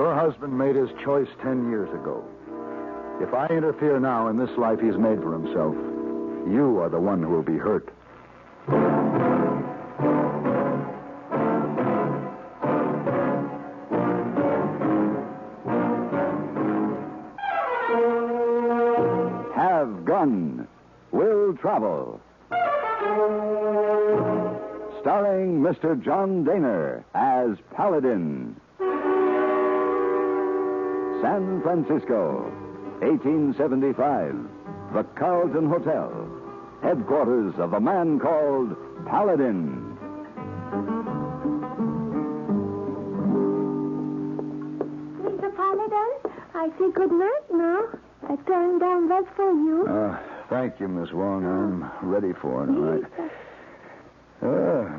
Your husband made his choice 10 years ago. If I interfere now in this life he's made for himself, you are the one who will be hurt. Have Gun. Will Travel. Starring Mr. John Dehner as Paladin. San Francisco, 1875. The Carlton Hotel. Headquarters of a man called Paladin. Mr. Paladin, I say good night now. I turned down that for you. Thank you, Miss Wong. I'm ready for it, all right.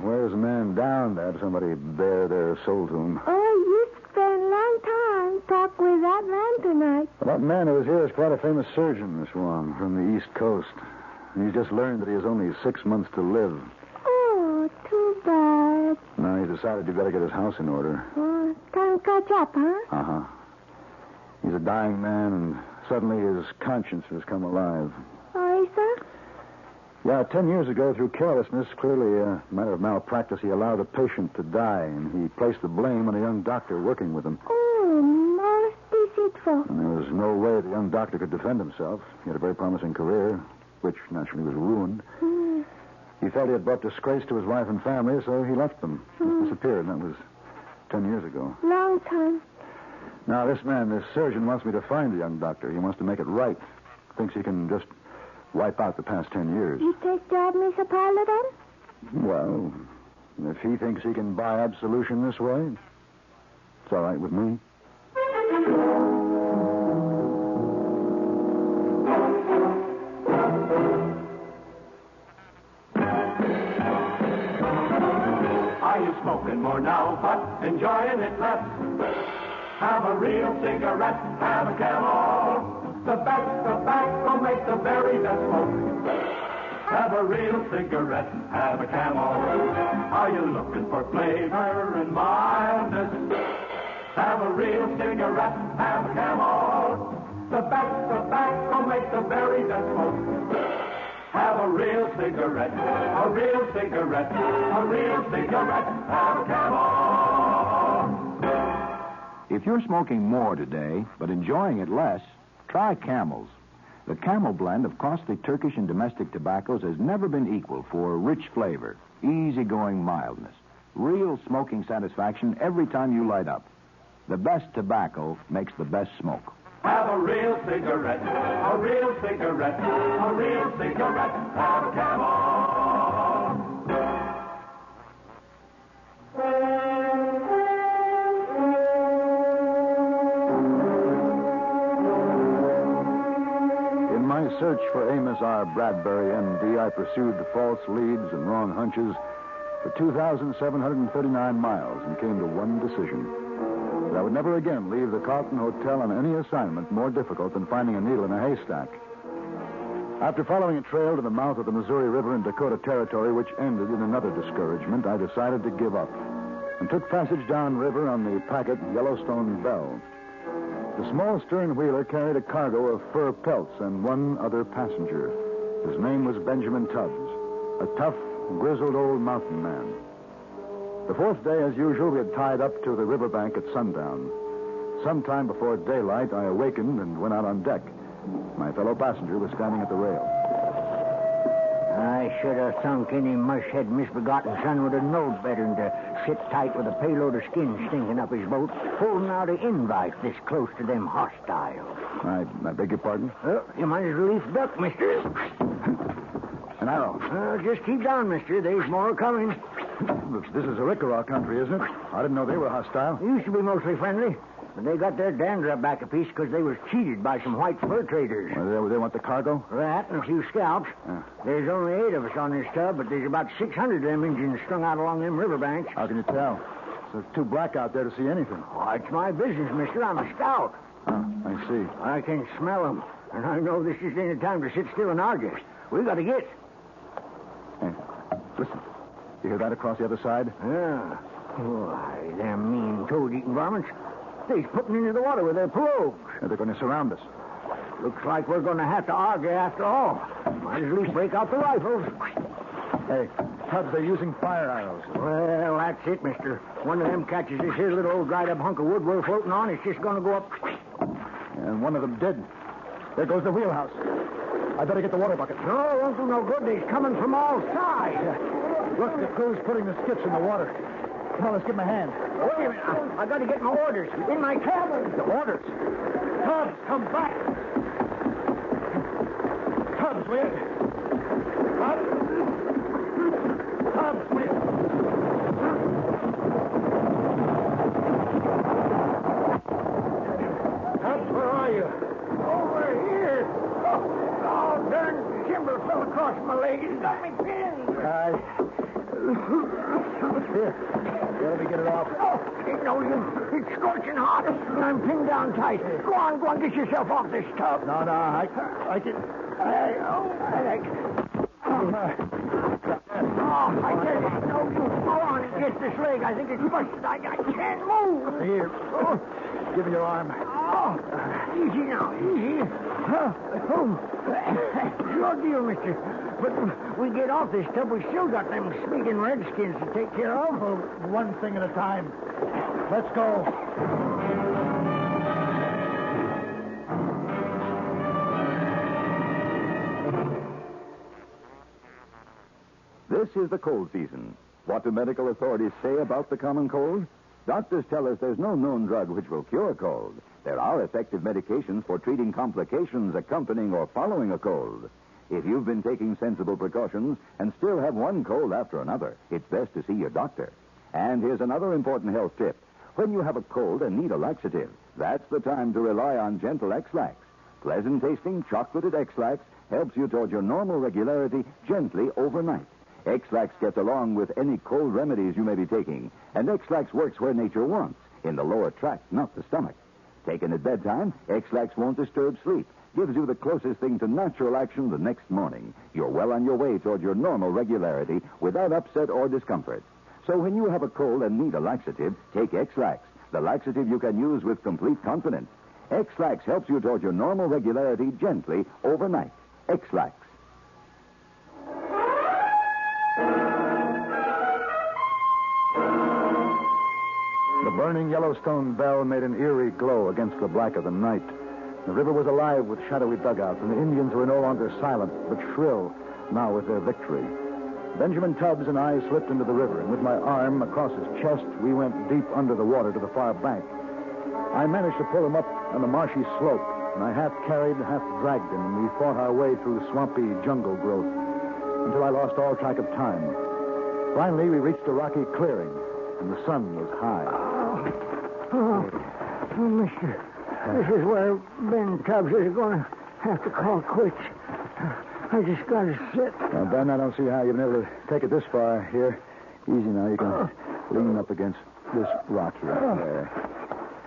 Where's a man down to have somebody bare their soul to him? Oh, you spent a long time talking with that man tonight. That man who was here is quite a famous surgeon, Miss Wong, from the East Coast. He's just learned that he has only 6 months to live. Oh, too bad. Now he's decided you've got to get his house in order. Oh, time to catch up, huh? Uh-huh. He's a dying man, and suddenly his conscience has come alive. Oh, sir? Yeah, 10 years ago, through carelessness, clearly a matter of malpractice, he allowed a patient to die, and he placed the blame on a young doctor working with him. Oh, most deceitful. And there was no way the young doctor could defend himself. He had a very promising career, which naturally was ruined. He felt he had brought disgrace to his wife and family, so he left them. Just disappeared, and that was 10 years ago. Long time. Now, this surgeon, wants me to find the young doctor. He wants to make it right. Thinks he can just wipe out the past 10 years. You take job, Mr. Paladin? Well, if he thinks he can buy absolution this way, it's all right with me. Are you smoking more now, but enjoying it less? Have a real cigarette, have a Camel. The best tobacco makes the very best smoke. Have a real cigarette, have a Camel. Are you looking for flavor and mildness? Have a real cigarette, have a Camel. The best tobacco makes the very best smoke. Have a real cigarette, a real cigarette, a real cigarette, have a Camel. If you're smoking more today, but enjoying it less, try Camels. The Camel blend of costly Turkish and domestic tobaccos has never been equal for rich flavor, easygoing mildness, real smoking satisfaction every time you light up. The best tobacco makes the best smoke. Have a real cigarette, a real cigarette, a real cigarette, have a Camel. In my search for Amos R. Bradbury, M.D., I pursued false leads and wrong hunches for 2,739 miles and came to one decision. That I would never again leave the Carlton Hotel on any assignment more difficult than finding a needle in a haystack. After following a trail to the mouth of the Missouri River in Dakota Territory, which ended in another discouragement, I decided to give up and took passage downriver on the packet Yellowstone Belle. The small stern wheeler carried a cargo of fur pelts and one other passenger. His name was Benjamin Tubbs, a tough, grizzled old mountain man. The fourth day, as usual, we had tied up to the riverbank at sundown. Sometime before daylight, I awakened and went out on deck. My fellow passenger was standing at the rail. I should have thunk any mushhead misbegotten son would have known better than to sit tight with a payload of skins stinking up his boat, holding out an invite this close to them hostiles. I beg your pardon? Well, you might as well leaf duck, mister. An arrow. Just keep down, mister. There's more coming. This is Arikara country, isn't it? I didn't know they were hostile. They used to be mostly friendly, but they got their dander up back a piece because they was cheated by some white fur traders. Well, they want the cargo? That and a few scalps. There's only 8 of us on this tub, but there's about 600 of them Indians strung out along them riverbanks. How can you tell? There's too black out there to see anything. Oh, it's my business, mister. I'm a scout. I see. I can smell them, and I know this just ain't a time to sit still and argue. We got to get. Hey, listen. You hear that across the other side? Yeah. Why, them mean toad-eating varmints. They's putting into the water with their pirogues. They're going to surround us. Looks like we're going to have to argue after all. Might as well break out the rifles. Hey, Tubbs, they're using fire arrows. Well, that's it, mister. One of them catches this here little old dried-up hunk of wood we're floating on. It's just going to go up. And one of them did. There goes the wheelhouse. I better get the water bucket. No, it won't do no good. They's coming from all sides. Look, the crew's putting the skips in the water. Come on, let's give them a hand. Wait a minute. I got to get my orders. In my cabin. The orders? Tubbs, come back. Tubbs, will you? Tubbs? Tubbs, will you? Tubbs, where are you? Over here. Oh, darn timber fell across my leg. It's got me pinned. Here, let me get it off. Oh, ain't no use. It's scorching hot, and I'm pinned down tight. Go on, get yourself off this tub. No, I can... I tell you, no use. Go on and get this leg. I think it's busted. I can't move. Here. Oh, give me your arm. Oh, easy now, easy. Your deal, mister. But we get off this tub, we still got them sneaking redskins to take care of. Well, one thing at a time. Let's go. This is the cold season. What do medical authorities say about the common cold? Doctors tell us there's no known drug which will cure cold. There are effective medications for treating complications accompanying or following a cold. If you've been taking sensible precautions and still have one cold after another, it's best to see your doctor. And here's another important health tip. When you have a cold and need a laxative, that's the time to rely on gentle X-Lax. Pleasant-tasting, chocolated X-Lax helps you toward your normal regularity gently overnight. X-Lax gets along with any cold remedies you may be taking, and X-Lax works where nature wants, in the lower tract, not the stomach. Taken at bedtime, X-Lax won't disturb sleep. Gives you the closest thing to natural action the next morning. You're well on your way toward your normal regularity without upset or discomfort. So when you have a cold and need a laxative, take X-Lax, the laxative you can use with complete confidence. X-Lax helps you toward your normal regularity gently overnight. X-Lax. The burning Yellowstone bell made an eerie glow against the black of the night. The river was alive with shadowy dugouts, and the Indians were no longer silent, but shrill, now with their victory. Benjamin Tubbs and I slipped into the river, and with my arm across his chest, we went deep under the water to the far bank. I managed to pull him up on the marshy slope, and I half carried, half dragged him, and we fought our way through swampy jungle growth until I lost all track of time. Finally, we reached a rocky clearing, and the sun was high. Mister, this is where Ben Tubbs is going to have to call quits. I just got to sit. Now, Ben, I don't see how you've been able to take it this far. Here, easy now. You can lean up against this rock here. There.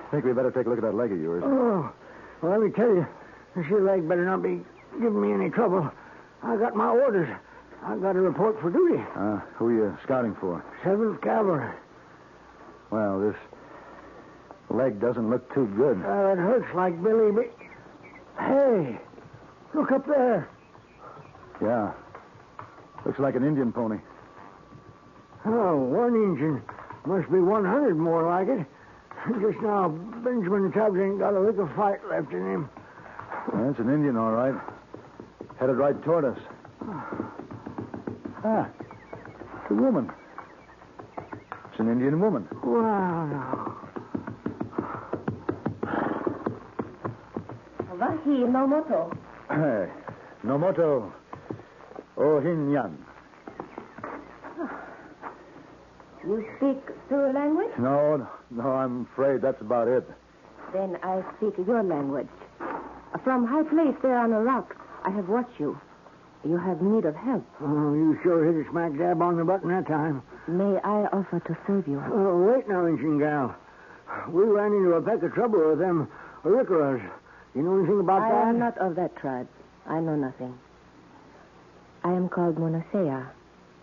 I think we better take a look at that leg of yours. Oh, well, let me tell you, this here leg better not be giving me any trouble. I got my orders. I got a report for duty. Who are you scouting for? 7th Cavalry. Well, this leg doesn't look too good. It hurts like Billy. Hey, look up there. Yeah. Looks like an Indian pony. Oh, one Indian. Must be 100 more like it. Just now, Benjamin Tubbs ain't got a lick of fight left in him. That's an Indian, all right. Headed right toward us. It's a woman. It's an Indian woman. Wow, now. Wahi Nomoto. Hey, Nomoto Ohinyan. You speak Sioux language? No, I'm afraid that's about it. Then I speak your language. From high place there on a rock, I have watched you. You have need of help. Oh, you sure hit it smack dab on the button that time. May I offer to serve you? Oh, wait now, Injun gal. We ran into a peck of trouble with them Arikaras. You know anything about that? I am not of that tribe. I know nothing. I am called Monasea.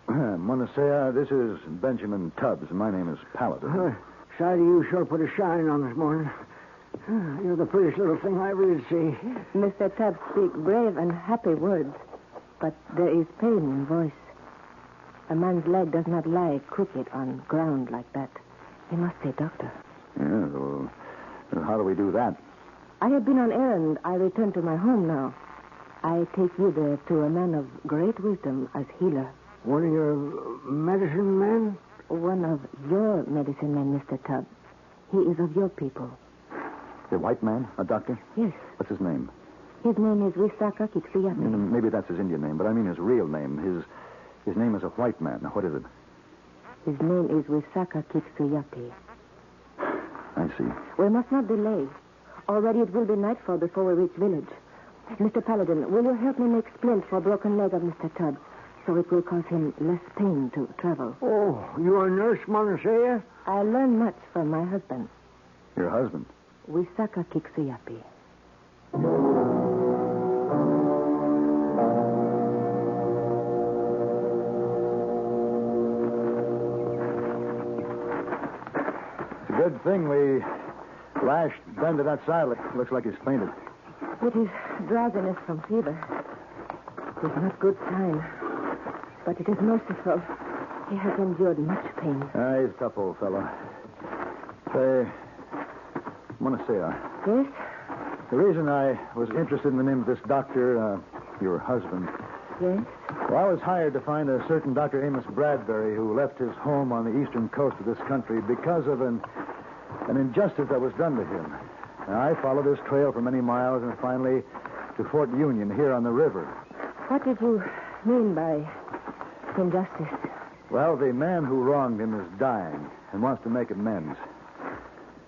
Monasea, this is Benjamin Tubbs. My name is Paladin. Sight of you sure put a shine on this morning. You're the prettiest little thing I ever did see. Mr. Tubb speak brave and happy words, but there is pain in voice. A man's leg does not lie crooked on ground like that. He must see a doctor. Yeah, well, how do we do that? I have been on errand. I return to my home now. I take you there to a man of great wisdom as healer. One of your medicine men? One of your medicine men, Mr. Tubb. He is of your people. The white man? A doctor? Yes. What's his name? His name is Wisaka Kiksuyapi. Maybe that's his Indian name, but I mean his real name. His name is a white man. Now, what is it? His name is Wisaka Kiksuyapi. I see. We must not delay. Already it will be nightfall before we reach village. Mr. Paladin, will you help me make splints for broken leg of Mr. Tubb, so it will cause him less pain to travel? Oh, you are nurse, Monasea? I learn much from my husband. Your husband? Wisaka Kiksuyapi. It's a good thing we lashed Ben to that saddle. It looks like he's fainted. It is drowsiness from fever. It is not good sign, but it is merciful. He has endured much pain. He's a tough old fellow. Say, Monasea. Yes? The reason I was interested in the name of this doctor, your husband. Yes? Well, I was hired to find a certain Dr. Amos Bradbury who left his home on the eastern coast of this country because of an injustice that was done to him. And I followed this trail for many miles and finally to Fort Union here on the river. What did you mean by injustice? Well, the man who wronged him is dying and wants to make amends.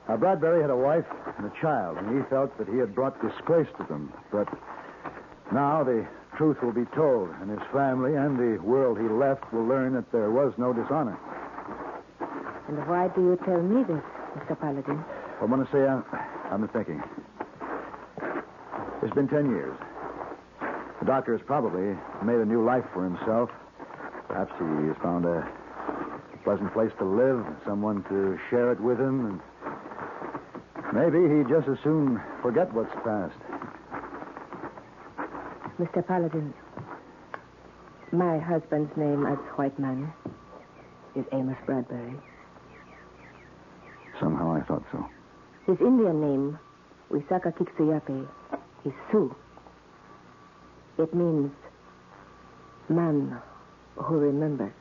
Now, Bradbury had a wife and a child, and he felt that he had brought disgrace to them. But now the truth will be told, and his family and the world he left will learn that there was no dishonor. And why do you tell me this, Mr. Paladin? Well, Monasea, I've been thinking. It's been 10 years. The doctor has probably made a new life for himself. Perhaps he has found a pleasant place to live, someone to share it with him, and maybe he'd just as soon forget what's past. Mr. Paladin, my husband's name as white man is Amos Bradbury. Somehow I thought so. His Indian name, Wisaka Kiksuyapi, is Sioux. It means man who remembers.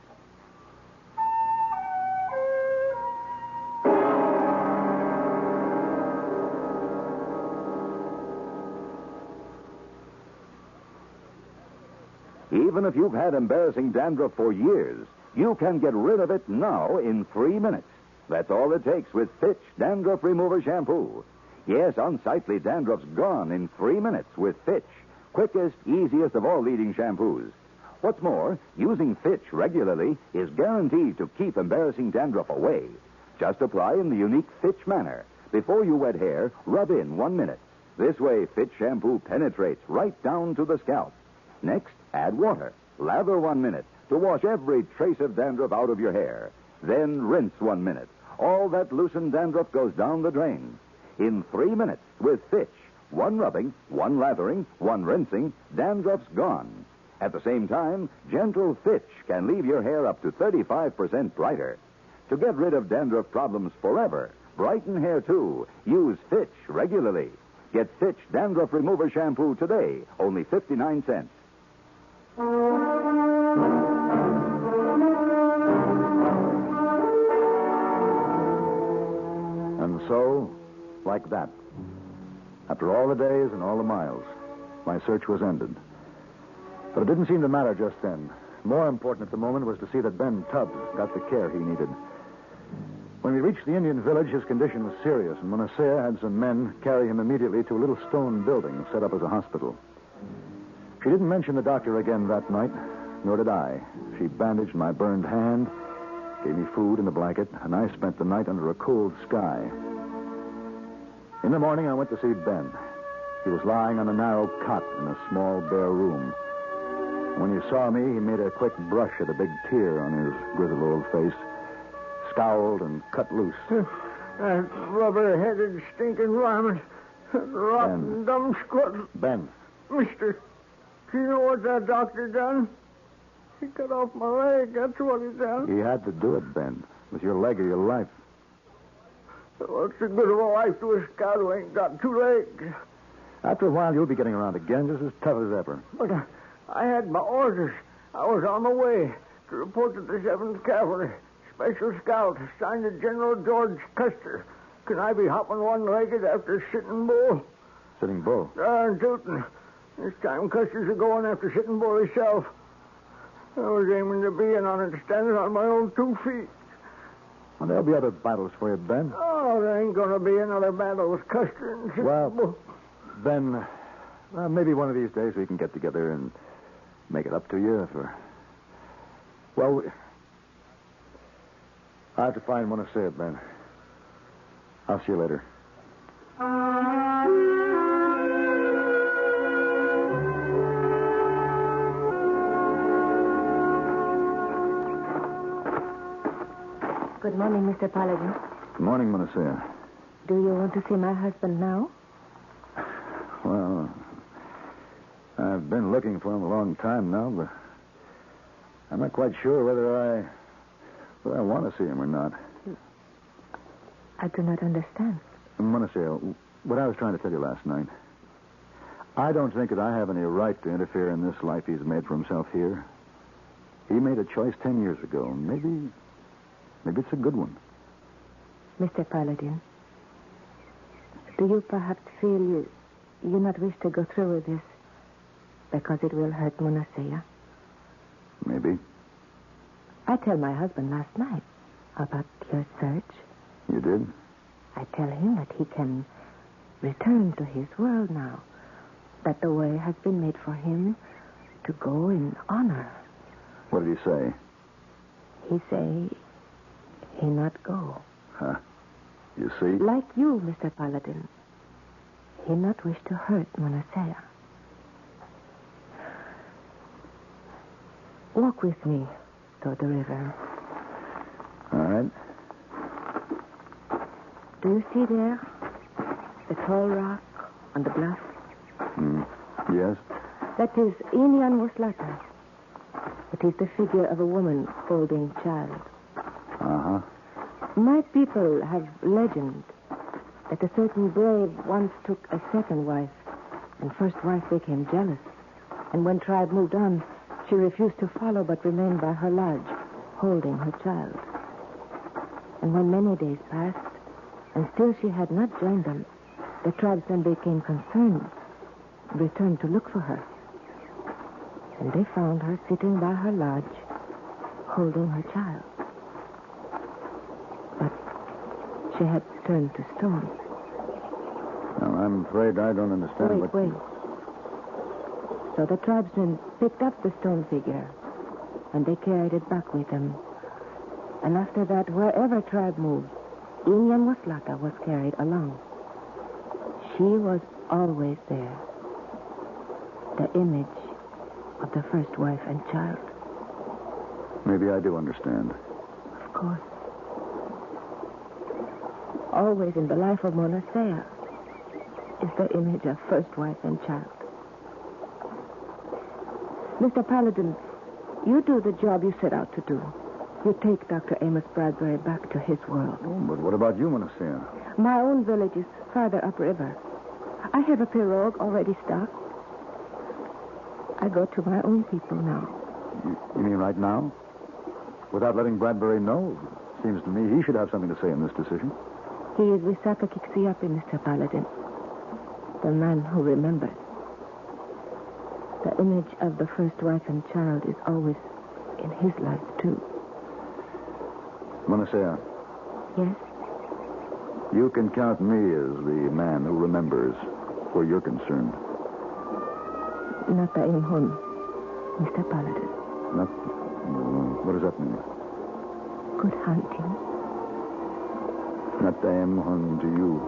Even if you've had embarrassing dandruff for years, you can get rid of it now in 3 minutes. That's all it takes with Fitch Dandruff Remover Shampoo. Yes, unsightly dandruff's gone in 3 minutes with Fitch. Quickest, easiest of all leading shampoos. What's more, using Fitch regularly is guaranteed to keep embarrassing dandruff away. Just apply in the unique Fitch manner. Before you wet hair, rub in 1 minute. This way, Fitch shampoo penetrates right down to the scalp. Next, add water. Lather 1 minute to wash every trace of dandruff out of your hair. Then rinse 1 minute. All that loosened dandruff goes down the drain. In 3 minutes, with Fitch, 1 rubbing, 1 lathering, 1 rinsing, dandruff's gone. At the same time, gentle Fitch can leave your hair up to 35% brighter. To get rid of dandruff problems forever, brighten hair too, use Fitch regularly. Get Fitch Dandruff Remover Shampoo today, only 59 cents. And so, like that, after all the days and all the miles, my search was ended. But it didn't seem to matter just then. More important at the moment was to see that Ben Tubb got the care he needed. When we reached the Indian village, his condition was serious, and Monasea had some men carry him immediately to a little stone building set up as a hospital. She didn't mention the doctor again that night, nor did I. She bandaged my burned hand, gave me food and a blanket, and I spent the night under a cold sky. In the morning, I went to see Ben. He was lying on a narrow cot in a small, bare room. When he saw me, he made a quick brush at a big tear on his grizzled old face, scowled and cut loose. That rubber-headed, stinking varmint. Rotten, dumb squirrel. Ben. Mister, do you know what that doctor done? He cut off my leg. That's what he done. He had to do it, Ben. It was your leg or your life. What's the good of a life to a scout who ain't got two legs? After a while, you'll be getting around again, just as tough as ever. But I had my orders. I was on my way to report to the 7th Cavalry. Special scout assigned to General George Custer. Can I be hopping one-legged after Sitting Bull? Sitting Bull? Darn tootin'. This time Custer's a going after Sitting Bull himself. I was aiming to be in on it, standing on my own 2 feet. Well, there'll be other battles for you, Ben. Oh, there ain't going to be another battle with Custer and Sitting Bull. Ben, maybe one of these days we can get together and make it up to you for... Well, I have to find one to say it, Ben. I'll see you later. Good morning, Mr. Paladin. Good morning, Monasea. Do you want to see my husband now? Well, I've been looking for him a long time now, but I'm not quite sure whether I want to see him or not. I do not understand. Monasea, what I was trying to tell you last night, I don't think that I have any right to interfere in this life he's made for himself here. He made a choice 10 years ago. Maybe it's a good one. Mr. Paladin, do you perhaps feel you not wish to go through with this because it will hurt Monasea? Maybe. I tell my husband last night about your search. You did? I tell him that he can return to his world now, that the way has been made for him to go in honor. What did he say? He say he not go. Huh. You see? Like you, Mr. Paladin. He not wish to hurt Monasea. Walk with me toward the river. All right. Do you see there the tall rock on the bluff? Yes? That is Inyan Muslata. It is the figure of a woman holding child. Uh-huh. My people have legend that a certain brave once took a second wife, and first wife became jealous. And when tribe moved on, she refused to follow but remained by her lodge, holding her child. And when many days passed, and still she had not joined them, the tribesmen became concerned, returned to look for her. And they found her sitting by her lodge, holding her child. But she had turned to stone. Well, I'm afraid I don't understand Wait. So the tribesmen picked up the stone figure, and they carried it back with them. And after that, wherever tribe moved, Inyan Waslata was carried along. She was always there. The image of the first wife and child. Maybe I do understand. Of course. Always in the life of Monasea is the image of first wife and child. Mr. Paladin, you do the job you set out to do. You take Dr. Amos Bradbury back to his world. Oh, but what about you, Monasea? My own village is farther upriver. I have a pirogue already stocked. I go to my own people now. You mean right now? Without letting Bradbury know? Seems to me he should have something to say in this decision. He is Wisaka Kiksiapi, Mr. Paladin. The man who remembers. The image of the first wife and child is always in his life, too. Monasea, Yes? you can count me as the man who remembers where you're concerned. Nataemhon, Mr. Paladin. What does that mean? Good hunting. Nataemhon to you,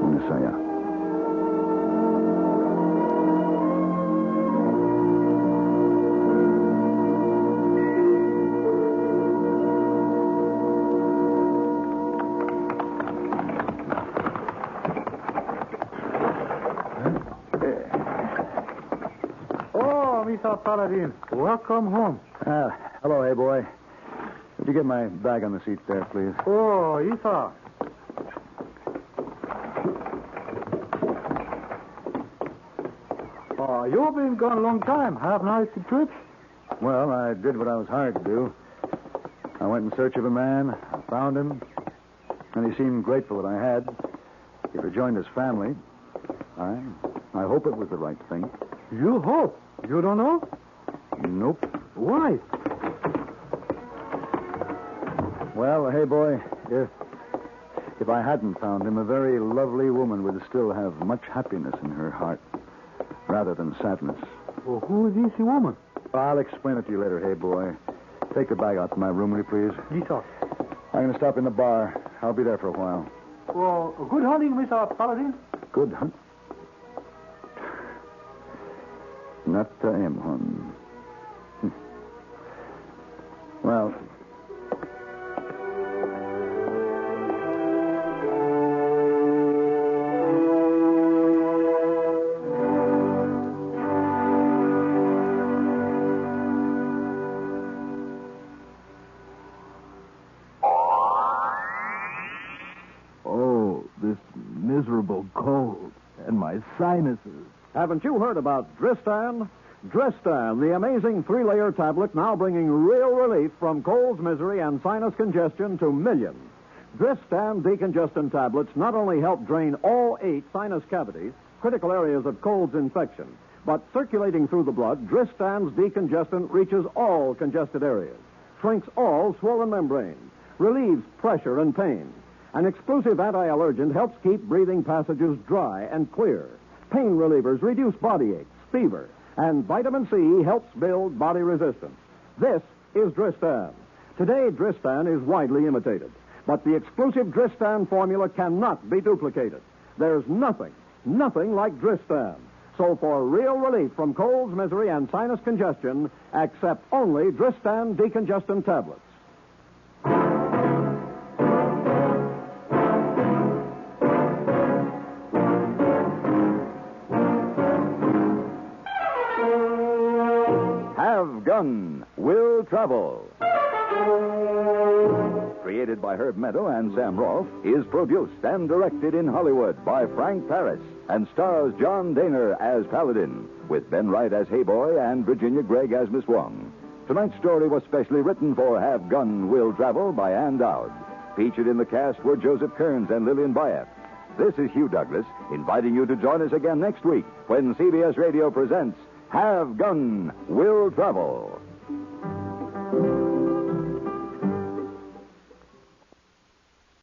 Monasea. Mr. Paladin. Welcome home. Hello, hey boy. Would you get my bag on the seat there, please? Oh, Isa. Oh, you've been gone a long time. Have nice trip? Well, I did what I was hired to do. I went in search of a man. I found him. And he seemed grateful that I had. He rejoined his family. I hope it was the right thing. You hope? You don't know? Nope. Why? Well, hey, boy, if I hadn't found him, a very lovely woman would still have much happiness in her heart, rather than sadness. Well, who is this woman? I'll explain it to you later, hey, boy. Take the bag out to my room, will you, please? Yes, sir. I'm going to stop in the bar. I'll be there for a while. Well, good hunting, Mr. Paladin. Good hunt. Nataemhon. Well... miserable cold and my sinuses. Haven't you heard about Dristan? Dristan, the amazing 3-layer tablet now bringing real relief from cold, misery, and sinus congestion to millions. Dristan decongestant tablets not only help drain all 8 sinus cavities, critical areas of cold's infection, but circulating through the blood, Dristan's decongestant reaches all congested areas, shrinks all swollen membranes, relieves pressure and pain. An exclusive anti-allergen helps keep breathing passages dry and clear. Pain relievers reduce body aches, fever, and vitamin C helps build body resistance. This is Dristan. Today, Dristan is widely imitated, but the exclusive Dristan formula cannot be duplicated. There's nothing like Dristan. So for real relief from colds, misery, and sinus congestion, accept only Dristan decongestant tablets. Have Gun Will Travel. Created by Herb Meadow and Sam Rolfe, is produced and directed in Hollywood by Frank Paris and stars John Dehner as Paladin, with Ben Wright as Hayboy and Virginia Gregg as Miss Wong. Tonight's story was specially written for Have Gun Will Travel by Ann Dowd. Featured in the cast were Joseph Kearns and Lillian Bayef. This is Hugh Douglas, inviting you to join us again next week when CBS Radio presents Have Gun Will Travel.